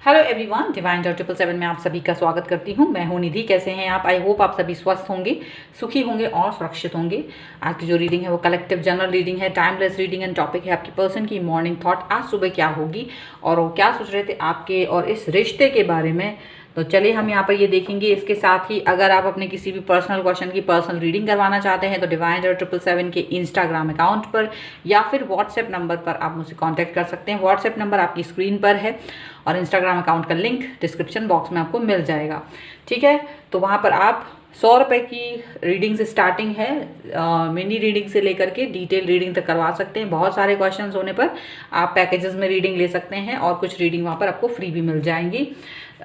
Hello everyone, divine Joy 777 में आप सभी का स्वागत करती हूँ। मैं हूँ निधि। कैसे हैं आप? आई होप आप सभी स्वस्थ होंगे, सुखी होंगे और सुरक्षित होंगे। आज की जो रीडिंग है वो कलेक्टिव जनरल रीडिंग है, टाइमलेस रीडिंग एंड टॉपिक है आपकी पर्सन की मॉर्निंग थॉट। आज सुबह क्या होगी और वो क्या सोच रहे थे आपके और इस रिश्ते के बारे में। तो चलिए हम यहाँ पर ये देखेंगे। इसके साथ ही अगर आप अपने किसी भी पर्सनल क्वेश्चन की पर्सनल रीडिंग करवाना चाहते हैं तो डिवाइन जॉय 777 के इंस्टाग्राम अकाउंट पर या फिर व्हाट्सएप नंबर पर आप मुझसे कांटेक्ट कर सकते हैं। व्हाट्सएप नंबर आपकी स्क्रीन पर है और इंस्टाग्राम अकाउंट का लिंक डिस्क्रिप्शन बॉक्स में आपको मिल जाएगा। ठीक है, तो वहाँ पर आप 100 रुपये की रीडिंग से स्टार्टिंग है, मिनी रीडिंग से लेकर के डिटेल रीडिंग तक करवा सकते हैं। बहुत सारे क्वेश्चंस होने पर आप पैकेजेस में रीडिंग ले सकते हैं और कुछ रीडिंग वहाँ पर आपको फ्री भी मिल जाएंगी।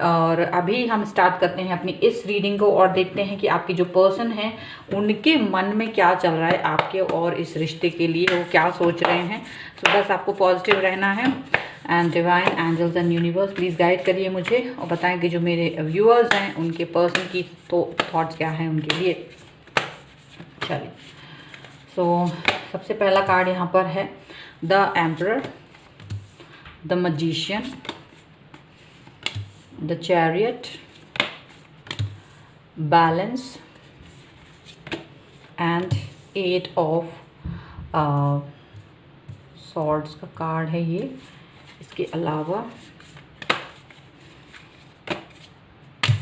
और अभी हम स्टार्ट करते हैं अपनी इस रीडिंग को और देखते हैं कि आपकी जो पर्सन है उनके मन में क्या चल रहा है आपके और इस रिश्ते के लिए, वो क्या सोच रहे हैं। तो बस आपको पॉजिटिव रहना है। And divine angels and universe please guide करिए मुझे और बताएं कि जो मेरे व्यूअर्स हैं उनके पर्सन की तो थॉट्स क्या हैं उनके लिए। चलिए, सो सबसे पहला कार्ड यहाँ पर है the emperor, the magician, the chariot, balance and 8 of swords का कार्ड है ये। इसके अलावा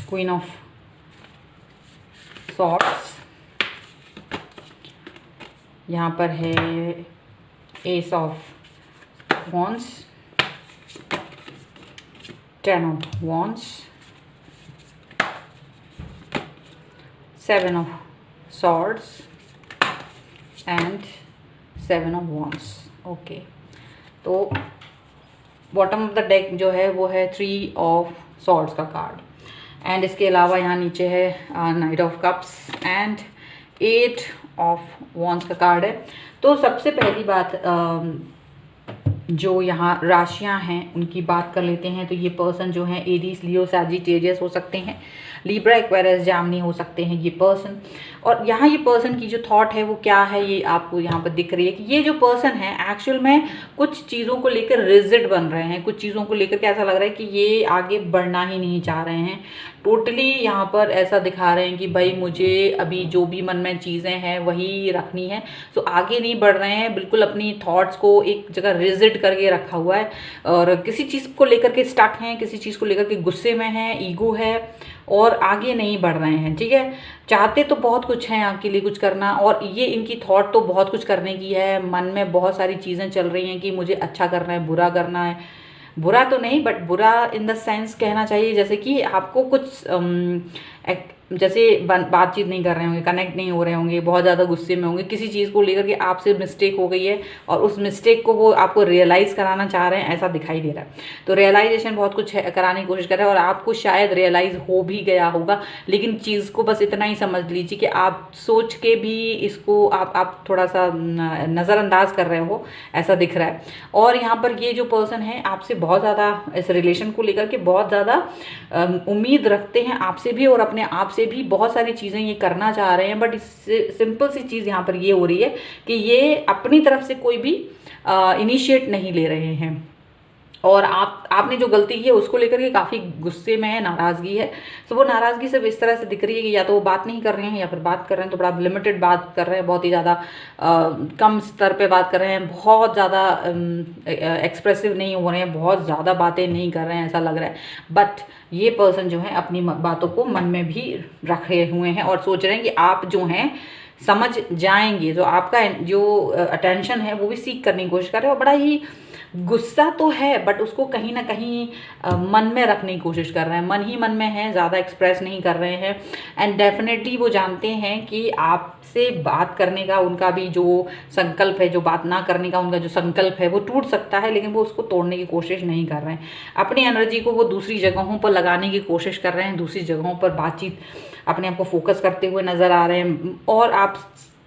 क्वीन ऑफ सॉर्ड्स, यहाँ पर है S of wands, 10 of wands, 7 of swords and 7 of wands। Okay, तो बॉटम ऑफ द डेक जो है वो है 3 of swords का कार्ड। एंड इसके अलावा यहाँ नीचे है night of cups and 8 of wands का कार्ड है। तो सबसे पहली बात जो यहाँ राशियाँ हैं उनकी बात कर लेते हैं। तो ये पर्सन जो है एरीज, लियो, सैजिटेरियस हो सकते हैं, लिब्रा, एक्वेरियस, जेमिनी हो सकते हैं ये पर्सन। और यहाँ ये पर्सन की जो थॉट है वो क्या है ये आपको यहाँ पर दिख रही है कि ये जो पर्सन है एक्चुअल में कुछ चीज़ों को लेकर रिजिड बन रहे हैं, कुछ चीज़ों को लेकर के ऐसा लग रहा है कि ये आगे बढ़ना ही नहीं चाह रहे हैं। टोटली यहाँ पर ऐसा दिखा रहे हैं कि भाई मुझे अभी जो भी मन में चीज़ें हैं वही रखनी है। तो आगे नहीं बढ़ रहे हैं, बिल्कुल अपनी थॉट्स को एक जगह रिजिड करके रखा हुआ है और किसी चीज़ को लेकर के स्टक हैं, किसी चीज़ को लेकर के गुस्से में हैं, ईगो है और आगे नहीं बढ़ रहे हैं। ठीक है, चाहते तो बहुत कुछ हैं आपके लिए कुछ करना और ये इनकी थॉट तो बहुत कुछ करने की है। मन में बहुत सारी चीज़ें चल रही हैं कि मुझे अच्छा करना है, बुरा करना है। बुरा तो नहीं बट बुरा इन द सेंस कहना चाहिए जैसे कि आपको कुछ जैसे बातचीत नहीं कर रहे होंगे, कनेक्ट नहीं हो रहे होंगे, बहुत ज़्यादा गुस्से में होंगे, किसी चीज़ को लेकर के आपसे मिस्टेक हो गई है और उस मिस्टेक को वो आपको रियलाइज़ कराना चाह रहे हैं, ऐसा दिखाई दे रहा है। तो रियलाइजेशन बहुत कुछ कराने की कोशिश कर रहे हैं और आपको शायद रियलाइज़ हो भी गया होगा, लेकिन चीज़ को बस इतना ही समझ लीजिए कि आप सोच के भी इसको आप थोड़ा सा नज़रअंदाज कर रहे हो, ऐसा दिख रहा है। और यहाँ पर ये जो पर्सन है आपसे बहुत ज़्यादा इस रिलेशन को लेकर के बहुत ज़्यादा उम्मीद रखते हैं आपसे भी और अपने आप से भी बहुत सारी चीज़ें ये करना चाह रहे हैं। बट इससे सिंपल सी चीज़ यहाँ पर ये हो रही है कि ये अपनी तरफ से कोई भी इनिशिएट नहीं ले रहे हैं और आपने जो गलती की है उसको लेकर के काफ़ी गुस्से में है, नाराज़गी है। तो वो नाराज़गी सिर्फ इस तरह से दिख रही है कि या तो वो बात नहीं कर रहे हैं या फिर बात कर रहे हैं तो बड़ा लिमिटेड बात कर रहे हैं, बहुत ही ज़्यादा कम स्तर पे बात कर रहे हैं, बहुत ज़्यादा एक्सप्रेसिव नहीं हो रहे हैं, बहुत ज़्यादा बातें नहीं कर रहे हैं, ऐसा लग रहा है। बट ये पर्सन जो है अपनी बातों को मन में भी रखे हुए हैं और सोच रहे हैं कि आप जो हैं समझ जाएंगे। तो आपका जो अटेंशन है वो भी सीख करने की कोशिश कर रहे हैं और बड़ा ही गुस्सा तो है बट उसको कहीं ना कहीं मन में रखने की कोशिश कर रहे हैं, मन ही मन में है, ज़्यादा एक्सप्रेस नहीं कर रहे हैं। एंड डेफिनेटली वो जानते हैं कि आपसे बात करने का उनका भी जो संकल्प है, जो बात ना करने का उनका जो संकल्प है वो टूट सकता है, लेकिन वो उसको तोड़ने की कोशिश नहीं कर रहे हैं। अपनी एनर्जी को वो दूसरी जगहों पर लगाने की कोशिश कर रहे हैं, दूसरी जगहों पर बातचीत अपने आप को फोकस करते हुए नज़र आ रहे हैं और आप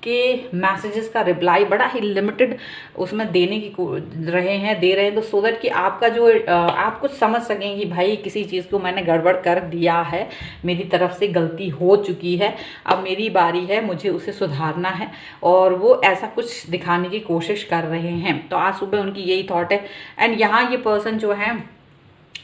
के मैसेजेस का रिप्लाई बड़ा ही लिमिटेड उसमें देने की दे रहे हैं तो सो दैट कि आपका जो आप कुछ समझ सकें कि भाई किसी चीज़ को मैंने गड़बड़ कर दिया है, मेरी तरफ से गलती हो चुकी है, अब मेरी बारी है, मुझे उसे सुधारना है। और वो ऐसा कुछ दिखाने की कोशिश कर रहे हैं। तो आज सुबह उनकी यही थॉट है। एंड यहाँ ये पर्सन जो है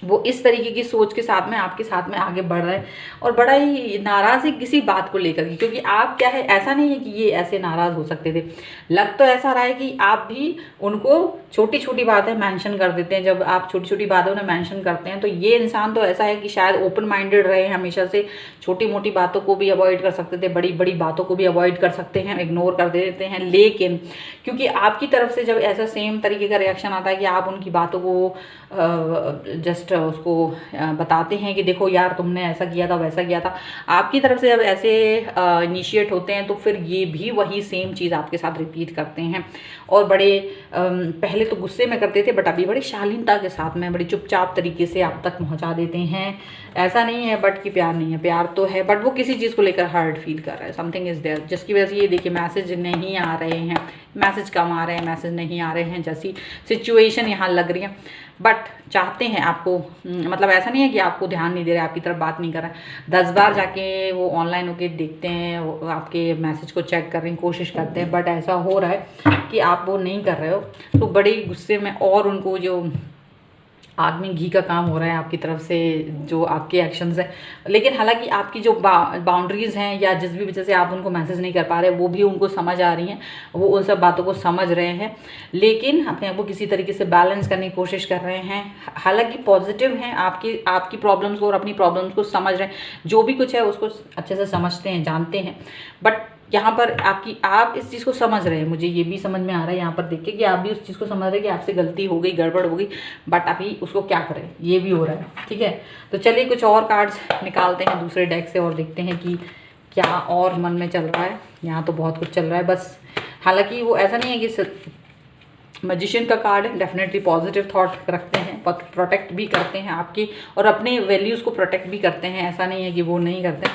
वो इस तरीके की सोच के साथ में आपके साथ में आगे बढ़ रहे हैं और बड़ा ही नाराज़ है किसी बात को लेकर के, क्योंकि आप क्या है, ऐसा नहीं है कि ये ऐसे नाराज़ हो सकते थे। लग तो ऐसा रहा है कि आप भी उनको छोटी छोटी बातें मेंशन कर देते हैं। जब आप छोटी छोटी बातें उन्हें मेंशन करते हैं तो ये इंसान तो ऐसा है कि शायद ओपन माइंडेड रहे हमेशा से, छोटी मोटी बातों को भी अवॉइड कर सकते थे, बड़ी बड़ी बातों को भी अवॉइड कर सकते हैं, इग्नोर कर देते हैं। लेकिन क्योंकि आपकी तरफ से जब ऐसा सेम तरीके का रिएक्शन आता है कि आप उनकी बातों को जस्ट उसको बताते हैं कि देखो यार तुमने ऐसा किया था वैसा किया था, आपकी तरफ से जब ऐसे इनिशिएट होते हैं तो फिर ये भी वही सेम चीज़ आपके साथ रिपीट करते हैं। और बड़े पहले तो गुस्से में करते थे, बट अभी बड़ी शालीनता के साथ में बड़ी चुपचाप तरीके से आप तक पहुंचा देते हैं। ऐसा नहीं है बट कि प्यार नहीं है, प्यार तो है, बट वो किसी चीज़ को लेकर हर्ट फील कर रहा है, समथिंग इज़ देयर, जिसकी वजह से ये देखिए मैसेज नहीं आ रहे हैं, मैसेज कम आ रहे हैं, मैसेज नहीं आ रहे हैं, जैसी सिचुएशन यहाँ लग रही है। बट चाहते हैं आपको, मतलब ऐसा नहीं है कि आपको ध्यान नहीं दे रहे, आपकी तरफ बात नहीं कर रहा है। 10 बार जाके वो ऑनलाइन होके देखते हैं, वो आपके मैसेज को चेक करने की कोशिश करते हैं, बट ऐसा हो रहा है कि आप वो नहीं कर रहे हो, तो बड़े गुस्से में और उनको जो आग में घी का काम हो रहा है आपकी तरफ से, जो आपके एक्शंस हैं। लेकिन हालांकि आपकी जो बाउंड्रीज़ हैं या जिस भी वजह से आप उनको मैसेज नहीं कर पा रहे, वो भी उनको समझ आ रही हैं, वो उन सब बातों को समझ रहे हैं, लेकिन अपने आप को किसी तरीके से बैलेंस करने की कोशिश कर रहे हैं। हालांकि पॉजिटिव हैं, आपकी प्रॉब्लम्स को और अपनी प्रॉब्लम्स को समझ रहे हैं, जो भी कुछ है उसको अच्छे से समझते हैं, जानते हैं। बट यहाँ पर आप इस चीज़ को समझ रहे हैं, मुझे ये भी समझ में आ रहा है यहाँ पर देख के कि आप भी उस चीज़ को समझ रहे हैं कि आपसे गलती हो गई, गड़बड़ हो गई, बट अभी उसको क्या करें, ये भी हो रहा है। ठीक है, तो चलिए कुछ और कार्ड्स निकालते हैं दूसरे डेक से और देखते हैं कि क्या और मन में चल रहा है। यहाँ तो बहुत कुछ चल रहा है बस। हालांकि वो ऐसा नहीं है कि मैजिशियन का कार्ड है, डेफिनेटली पॉजिटिव थॉट रखते हैं, प्रोटेक्ट भी करते हैं आपकी और अपने वैल्यूज़ को प्रोटेक्ट भी करते हैं, ऐसा नहीं है कि वो नहीं करते,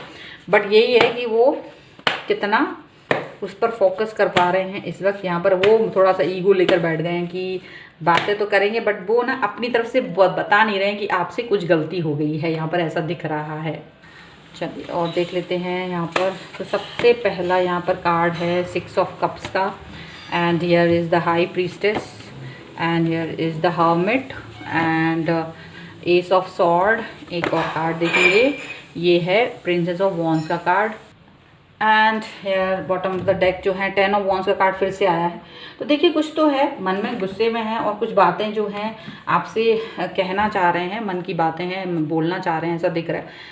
बट यही है कि वो कितना उस पर फोकस कर पा रहे हैं इस वक्त। यहाँ पर वो थोड़ा सा ईगो लेकर बैठ गए हैं कि बातें तो करेंगे, बट वो ना अपनी तरफ से बता नहीं रहे हैं कि आपसे कुछ गलती हो गई है, यहाँ पर ऐसा दिख रहा है। चलिए और देख लेते हैं यहाँ पर। तो सबसे पहला यहाँ पर कार्ड है 6 ऑफ कप्स का, and here is the high priestess, and here is the hermit, and ace of sword. एक और कार्ड देखेंगे, ये है प्रिंसेस ऑफ वॉन्ड्स का card, and here bottom of the deck जो है 10 ऑफ वॉन्ड्स का कार्ड फिर से आया है। तो देखिए कुछ तो है, मन में गुस्से में है और कुछ बातें जो हैं आपसे कहना चाह रहे हैं, मन की बातें हैं, बोलना चाह रहे हैं, ऐसा दिख रहा है।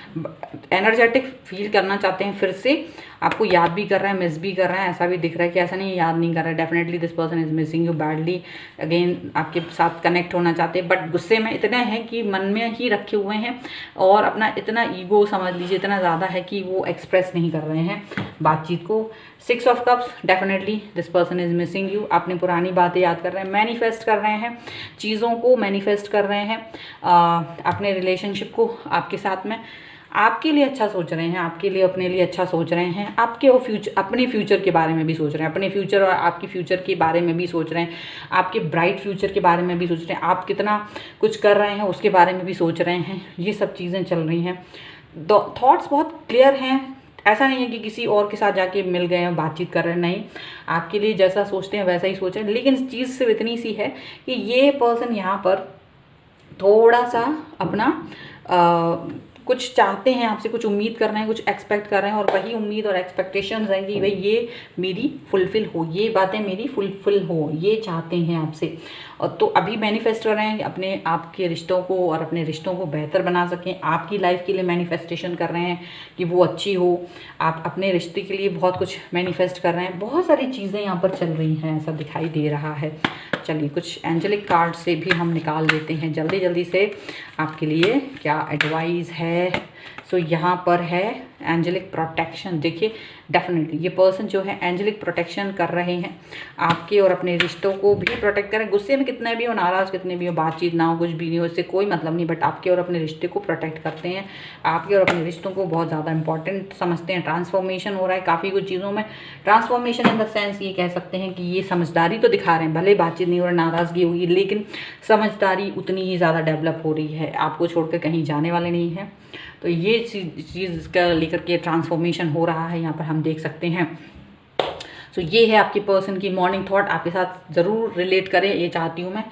एनर्जेटिक फील करना चाहते हैं, फिर से आपको याद भी कर रहा है, मिस भी कर रहा है, ऐसा भी दिख रहा है कि ऐसा नहीं याद नहीं कर रहा है। Definitely this person is missing you badly, again आपके साथ कनेक्ट होना चाहते हैं, बट गुस्से में इतने हैं कि मन में ही रखे हुए हैं और अपना इतना ईगो समझ लीजिए इतना ज़्यादा है कि वो एक्सप्रेस नहीं कर रहे हैं बातचीत को। 6 of cups, definitely this person is missing you, अपनी पुरानी बातें याद कर रहे हैं, मैनिफेस्ट कर रहे हैं, चीज़ों को मैनिफेस्ट कर रहे हैं, अपने रिलेशनशिप को आपके साथ में आपके लिए अच्छा सोच रहे हैं, आपके लिए अपने लिए अच्छा सोच रहे हैं, आपके वो अपने फ्यूचर के बारे में भी सोच रहे हैं, अपने फ्यूचर और आपकी फ्यूचर के बारे में भी सोच रहे हैं, आपके ब्राइट फ्यूचर के बारे में भी सोच रहे हैं, आप कितना कुछ कर रहे हैं उसके बारे में भी सोच रहे हैं। ये सब चीज़ें चल रही हैं, थॉट्स बहुत क्लियर हैं। ऐसा नहीं है कि किसी और के साथ जाके मिल गए हैं बातचीत कर रहे हैं, नहीं, आपके लिए जैसा सोचते हैं वैसा ही सोच रहे हैं। लेकिन इस चीज़ से इतनी सी है कि ये पर्सन यहाँ पर थोड़ा सा अपना कुछ चाहते हैं आपसे, कुछ उम्मीद कर रहे हैं, कुछ एक्सपेक्ट कर रहे हैं, और वही उम्मीद और एक्सपेक्टेशंस हैं कि भाई ये मेरी फुलफ़िल हो, ये बातें मेरी फुलफ़िल हो, ये चाहते हैं आपसे। और तो अभी मैनिफेस्ट कर रहे हैं अपने आपके रिश्तों को और अपने रिश्तों को बेहतर बना सकें, आपकी लाइफ के लिए मैनिफेस्टेशन कर रहे हैं कि वो अच्छी हो, आप अपने रिश्ते के लिए बहुत कुछ मैनिफेस्ट कर रहे हैं, बहुत सारी चीज़ें यहाँ पर चल रही हैं, ऐसा दिखाई दे रहा है। चलिए कुछ एंजेलिक कार्ड से भी हम निकाल देते हैं जल्दी जल्दी से, आपके लिए क्या एडवाइस है। सो यहाँ पर है एंजेलिक प्रोटेक्शन। देखिए डेफिनेटली ये पर्सन जो है एंजेलिक प्रोटेक्शन कर रहे हैं, आपके और अपने रिश्तों को भी प्रोटेक्ट करें। गुस्से में कितने भी हो, नाराज़ कितने भी हो, बातचीत ना हो, कुछ भी नहीं हो, इससे कोई मतलब नहीं, बट आपके और अपने रिश्ते को प्रोटेक्ट करते हैं, आपके और अपने रिश्तों को बहुत ज़्यादा इंपॉर्टेंट समझते हैं। ट्रांसफॉर्मेशन हो रहा है काफ़ी कुछ चीज़ों में, ट्रांसफॉर्मेशन इन द सेंस ये कह सकते हैं कि ये समझदारी तो दिखा रहे हैं, भले बातचीत नहीं हो रही, नाराज़गी होगी, लेकिन समझदारी उतनी ही ज़्यादा डेवलप हो रही है, आपको छोड़कर कहीं जाने वाले नहीं हैं। तो ये चीज़ का लेकर के ट्रांसफॉर्मेशन हो रहा है, यहाँ पर हम देख सकते हैं। सो ये है आपके पर्सन की मॉर्निंग थॉट, आपके साथ ज़रूर रिलेट करें, ये चाहती हूँ मैं।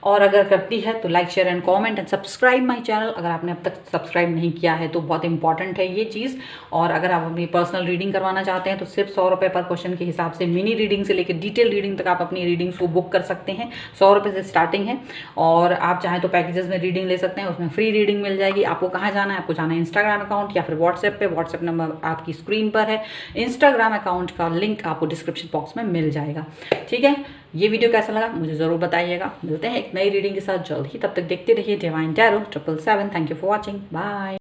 और अगर करती है तो like share and comment and subscribe my channel. अगर आपने अब तक सब्सक्राइब नहीं किया है तो बहुत इंपॉर्टेंट है ये चीज़। और अगर आप अपनी पर्सनल रीडिंग करवाना चाहते हैं तो सिर्फ 100 रुपये पर क्वेश्चन के हिसाब से मिनी रीडिंग से लेकर डिटेल रीडिंग तक आप अपनी रीडिंग्स को बुक कर सकते हैं। 100 रुपये से स्टार्टिंग है। और आप चाहें तो पैकेजेस में रीडिंग ले सकते हैं, उसमें फ्री रीडिंग मिल जाएगी। आपको कहाँ जाना है? आपको जाना है इंस्टाग्राम अकाउंट या फिर व्हाट्सएप पे। व्हाट्सएप नंबर आपकी स्क्रीन पर है, इंस्टाग्राम अकाउंट का लिंक आपको डिस्क्रिप्शन बॉक्स में मिल जाएगा। ठीक है, ये वीडियो कैसा लगा मुझे ज़रूर बताइएगा। मिलते हैं एक नई रीडिंग के साथ जल्द ही, तब तक देखते रहिए divine tarot 777। Thank you for watching, bye.